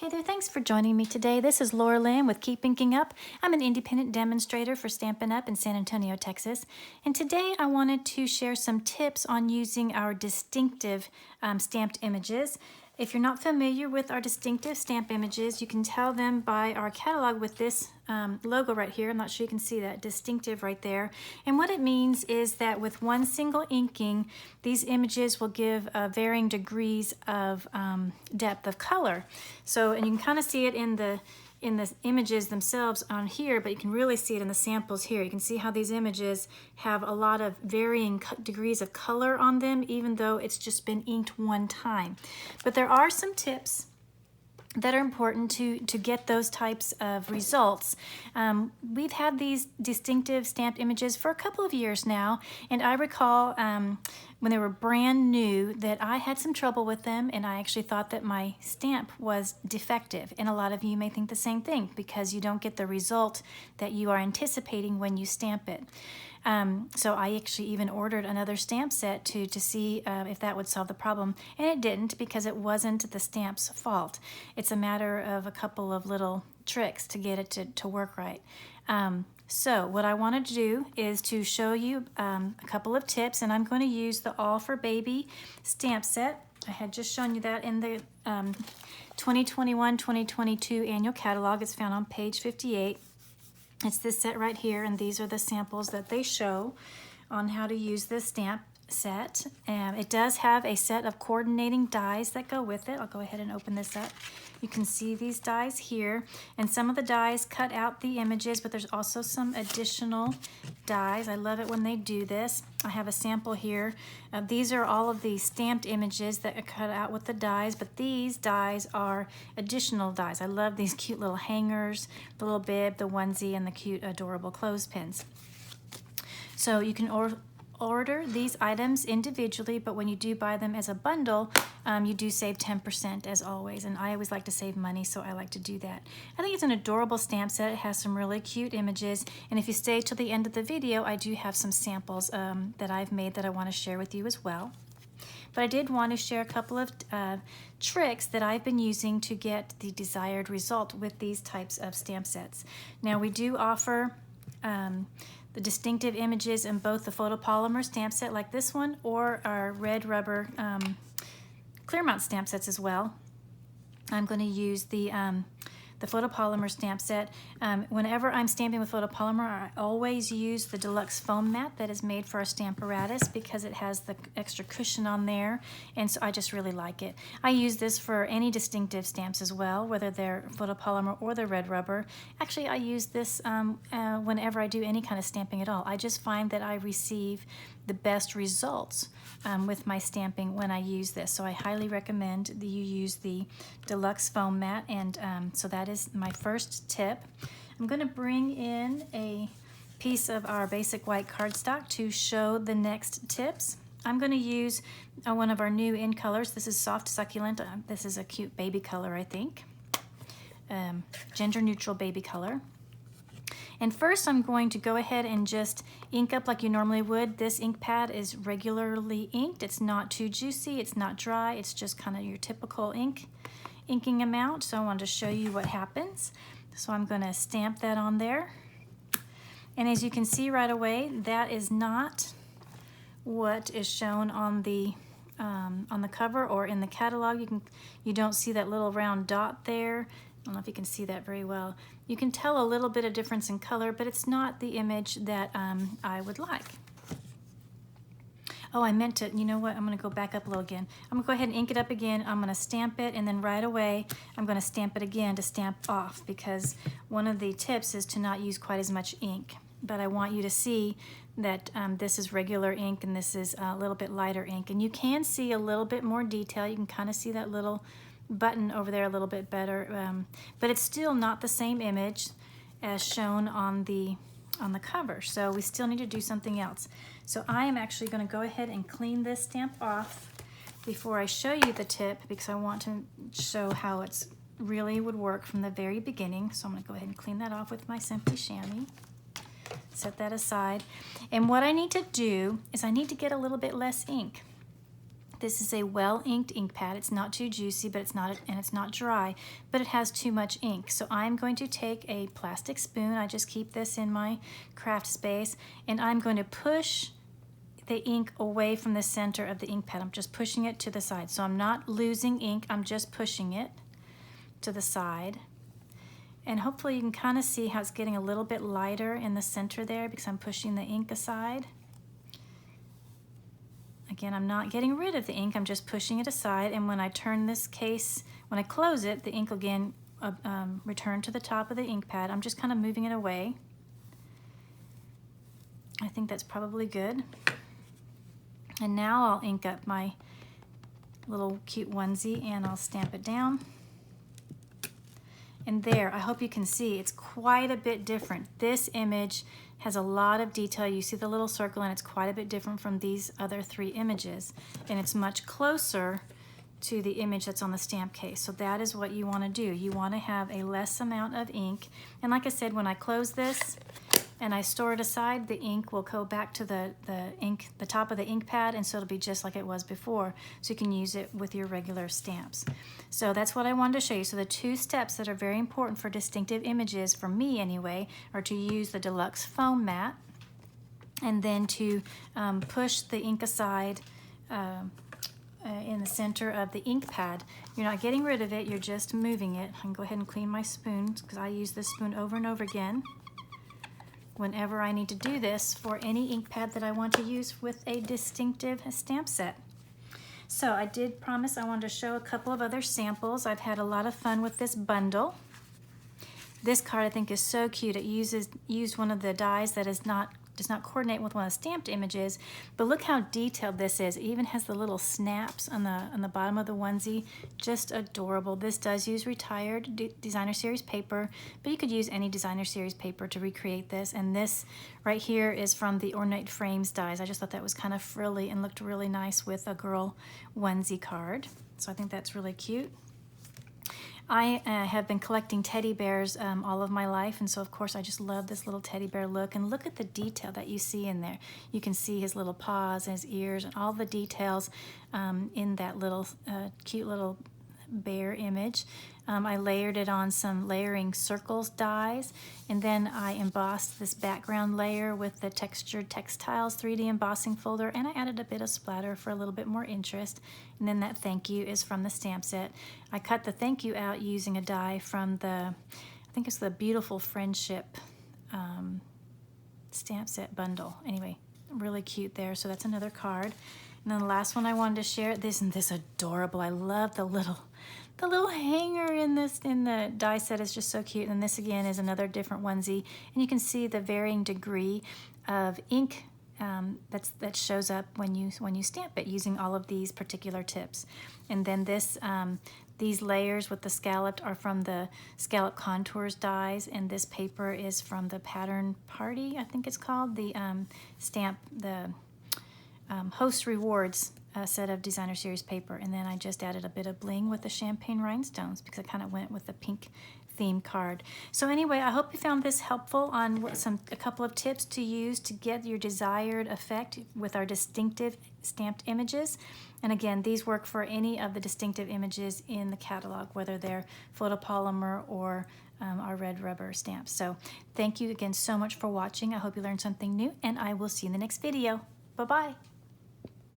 Hey there, thanks for joining me today. This is Laura Lynn with Keep Inking Up. I'm an independent demonstrator for Stampin' Up! In San Antonio, Texas. And today I wanted to share some tips on using our distinctive stamped images. If you're not familiar with our distinctive stamp images, you can tell them by our catalog with this logo right here. I'm not sure you can see that, distinctive right there. And what it means is that with one single inking, these images will give varying degrees of depth of color. So, and you can kind of see it in the images themselves on here, but you can really see it in the samples here. You can see how these images have a lot of varying degrees of color on them, even though it's just been inked one time. But there are some tips that are important to get those types of results. We've had these distinctive stamped images for a couple of years now, and I recall when they were brand new that I had some trouble with them, and I actually thought that my stamp was defective. And a lot of you may think the same thing because you don't get the result that you are anticipating when you stamp it. So I actually even ordered another stamp set to see if that would solve the problem, and it didn't, because it wasn't the stamp's fault. It's a matter of a couple of little tricks to get it to work right. So what I wanted to do is to show you a couple of tips, and I'm going to use the All for Baby stamp set. I had just shown you that in the 2021-2022 annual catalog. It's found on page 58. It's this set right here, and these are the samples that they show on how to use this stamp set. And it does have a set of coordinating dies that go with it. I'll go ahead and open this up. You can see these dies here, and some of the dies cut out the images, but there's also some additional dies. I love it when they do this. I have a sample here. These are all of the stamped images that are cut out with the dies, but these dies are additional dies. I love these cute little hangers, the little bib, the onesie, and the cute adorable clothespins. So you can order these items individually, but when you do buy them as a bundle, you do save 10% as always, and I always like to save money, so I like to do that. I think it's an adorable stamp set. It has some really cute images, and if you stay till the end of the video, I do have some samples that I've made that I want to share with you as well. But I did want to share a couple of tricks that I've been using to get the desired result with these types of stamp sets. Now, we do offer the distinctive images in both the Photopolymer stamp set like this one, or our red rubber clear mount stamp sets as well. I'm going to use the Photopolymer stamp set. Whenever I'm stamping with Photopolymer, I always use the deluxe foam mat that is made for our Stamparatus because it has the extra cushion on there, and so I just really like it. I use this for any distinctive stamps as well, whether they're Photopolymer or the red rubber. Actually, I use this whenever I do any kind of stamping at all. I just find that I receive the best results with my stamping when I use this. So I highly recommend that you use the deluxe foam mat, and so that is my first tip. I'm going to bring in a piece of our basic white cardstock to show the next tips. I'm going to use one of our new in colors. This is Soft Succulent. This is a cute baby color, I think. Gender neutral baby color. And first I'm going to go ahead and just ink up like you normally would. This ink pad is regularly inked. It's not too juicy, it's not dry, it's just kind of your typical inking amount. So I wanted to show you what happens. So I'm going to stamp that on there. And as you can see right away, that is not what is shown on the cover or in the catalog. You don't see that little round dot there. I don't know if you can see that very well. You can tell a little bit of difference in color, but it's not the image that I would like. Oh, I meant to, you know what, I'm going to go back up a little again. I'm going to go ahead and ink it up again. I'm going to stamp it, and then right away I'm going to stamp it again to stamp off, because one of the tips is to not use quite as much ink. But I want you to see that this is regular ink and this is a little bit lighter ink. And you can see a little bit more detail. You can kind of see that little button over there a little bit better, but it's still not the same image as shown on the cover, so we still need to do something else. So I am actually going to go ahead and clean this stamp off before I show you the tip, because I want to show how it's really would work from the very beginning. So I'm going to go ahead and clean that off with my Simply Chamois. Set that aside, and what I need to do is I need to get a little bit less ink. This is a well-inked ink pad. It's not too juicy, but it's not dry, but it has too much ink. So I'm going to take a plastic spoon. I just keep this in my craft space, and I'm going to push the ink away from the center of the ink pad. I'm just pushing it to the side. So I'm not losing ink, I'm just pushing it to the side. And hopefully you can kind of see how it's getting a little bit lighter in the center there because I'm pushing the ink aside. Again, I'm not getting rid of the ink, I'm just pushing it aside, and when I turn this case, when I close it, the ink will again return to the top of the ink pad. I'm just kind of moving it away. I think that's probably good. And now I'll ink up my little cute onesie and I'll stamp it down. And there, I hope you can see, it's quite a bit different. This image has a lot of detail. You see the little circle and it's quite a bit different from these other 3 images. And it's much closer to the image that's on the stamp case. So that is what you want to do. You want to have a less amount of ink. And like I said, when I close this and I store it aside, the ink will go back to the top of the ink pad, and so it'll be just like it was before. So you can use it with your regular stamps. So that's what I wanted to show you. So the 2 steps that are very important for distinctive images, for me anyway, are to use the deluxe foam mat and then to push the ink aside in the center of the ink pad. You're not getting rid of it, you're just moving it. I can go ahead and clean my spoons because I use this spoon over and over again whenever I need to do this for any ink pad that I want to use with a distinctive stamp set. So I did promise I wanted to show a couple of other samples. I've had a lot of fun with this bundle. This card I think is so cute. It used one of the dies that does not coordinate with one of the stamped images, but look how detailed this is. It even has the little snaps on the bottom of the onesie. Just adorable. This does use retired designer series paper, but you could use any designer series paper to recreate this. And this right here is from the Ornate Frames dies. I just thought that was kind of frilly and looked really nice with a girl onesie card. So I think that's really cute. I have been collecting teddy bears all of my life, and so of course I just love this little teddy bear look. And look at the detail that you see in there. You can see his little paws and his ears and all the details in that little cute little bear image. I layered it on some layering circles dies, and then I embossed this background layer with the textured textiles 3D embossing folder, and I added a bit of splatter for a little bit more interest. And then that thank you is from the stamp set. I cut the thank you out using a die from the, I think it's the Beautiful Friendship stamp set bundle. Anyway, really cute there. So that's another card. And then the last one I wanted to share, isn't this adorable? I love the little hanger in the die set is just so cute. And this again is another different onesie, and you can see the varying degree of ink that shows up when you stamp it using all of these particular tips. And then these layers with the scalloped are from the Scallop Contours dies, and this paper is from the Pattern Party, I think it's called, the Host Rewards set of designer series paper. And then I just added a bit of bling with the champagne rhinestones because I kind of went with the pink theme card. So anyway, I hope you found this helpful on a couple of tips to use to get your desired effect with our distinctive stamped images. And again, these work for any of the distinctive images in the catalog, whether they're photopolymer or our red rubber stamps. So thank you again so much for watching. I hope you learned something new, and I will see you in the next video. Bye-bye.